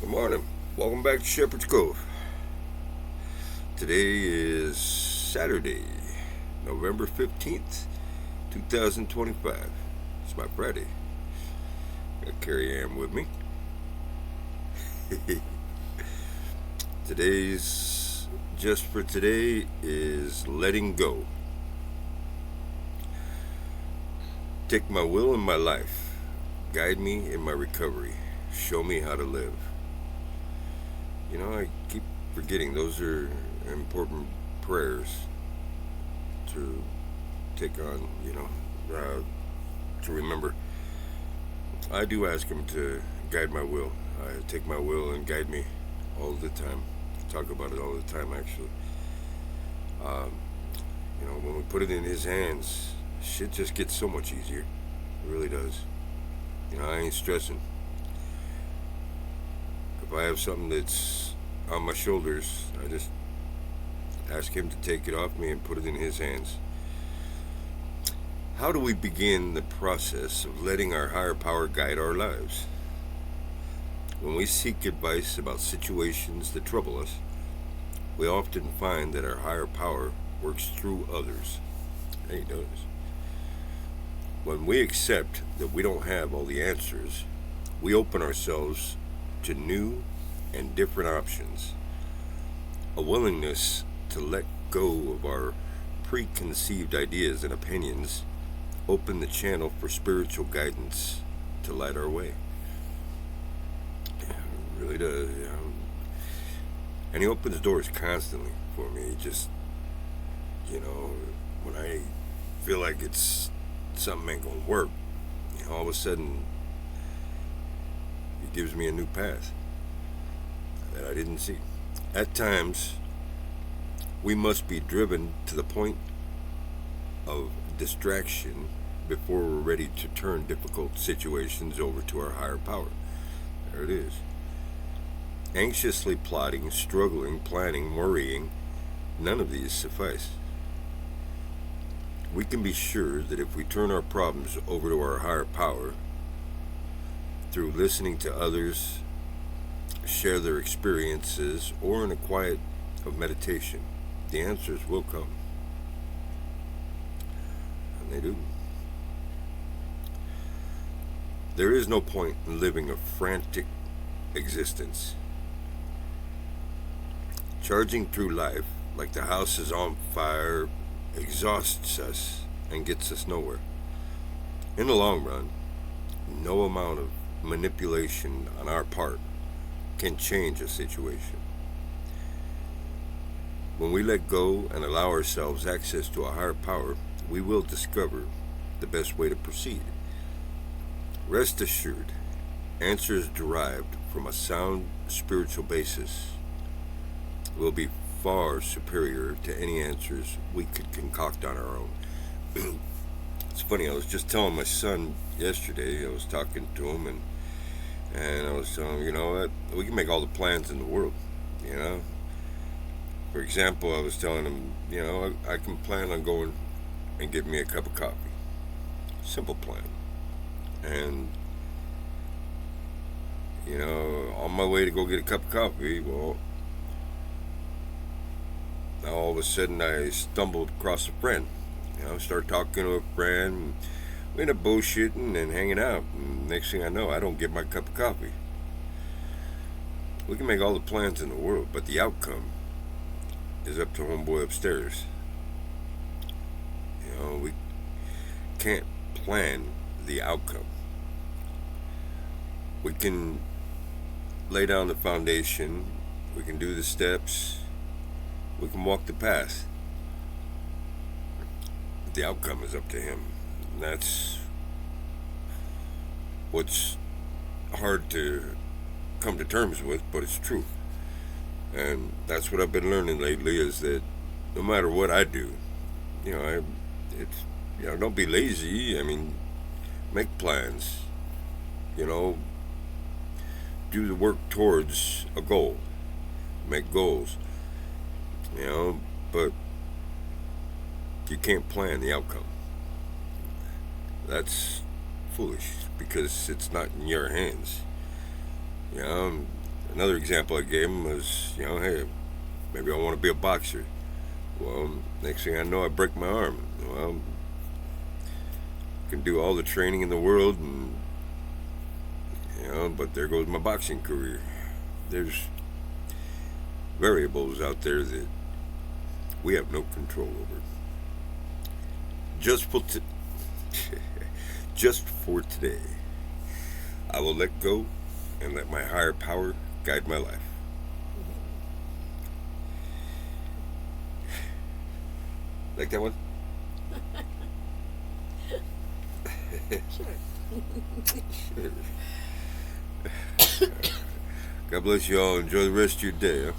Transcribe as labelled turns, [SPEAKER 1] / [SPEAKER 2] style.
[SPEAKER 1] Good morning. Welcome back to Shepherd's Cove. Today is Saturday, November 15th, 2025. It's my Friday. Got Carrie Ann with me. Today's just for today is letting go. Take my will in my life. Guide me in my recovery. Show me how to live. I keep forgetting those are important prayers to take on, to remember. I do ask Him to guide my will. I take my will and guide me all the time. I talk about it all the time, actually. When we put it in His hands, shit just gets so much easier. It really does. I ain't stressing. If I have something that's on my shoulders, I just ask Him to take it off me and put it in His hands. How do we begin the process of letting our higher power guide our lives? When we seek advice about situations that trouble us, we often find that our higher power works through others. He does. When we accept that we don't have all the answers, we open ourselves to new and different options. A willingness to let go of our preconceived ideas and opinions open the channel for spiritual guidance to light our way. Yeah, it really does. And He opens doors constantly for me. Just, when I feel like something ain't gonna work, all of a sudden He gives me a new path that I didn't see. At times, we must be driven to the point of distraction before we're ready to turn difficult situations over to our higher power. There it is. Anxiously plotting, struggling, planning, worrying, none of these suffice. We can be sure that if we turn our problems over to our higher power, through listening to others share their experiences, or in a quiet of meditation, the answers will come. And they do. There is no point in living a frantic existence. Charging through life like the house is on fire exhausts us and gets us nowhere. In the long run, no amount of manipulation on our part can change a situation. When we let go and allow ourselves access to a higher power, we will discover the best way to proceed. Rest assured, answers derived from a sound spiritual basis will be far superior to any answers we could concoct on our own. It's funny, I was just telling my son yesterday, I was talking to him, and I was telling him, we can make all the plans in the world, For example, I was telling him, I can plan on going and get me a cup of coffee. Simple plan. And, on my way to go get a cup of coffee, well, now all of a sudden I stumbled across a friend. Start talking to a friend. We end up bullshitting and hanging out. And next thing I know, I don't get my cup of coffee. We can make all the plans in the world, but the outcome is up to homeboy upstairs. We can't plan the outcome. We can lay down the foundation. We can do the steps. We can walk the path. The outcome is up to Him. And that's what's hard to come to terms with, but it's true. And that's what I've been learning lately, is that no matter what I do, don't be lazy. Make plans. Do the work towards a goal. Make goals. But you can't plan the outcome. That's foolish, because it's not in your hands. Another example I gave him was, hey, maybe I want to be a boxer. Well, next thing I know, I break my arm. Well, I can do all the training in the world, and but there goes my boxing career. There's variables out there that we have no control over. Just for just for today, I will let go and let my higher power guide my life. Like that one?
[SPEAKER 2] Sure.
[SPEAKER 1] God bless you all. Enjoy the rest of your day. Huh?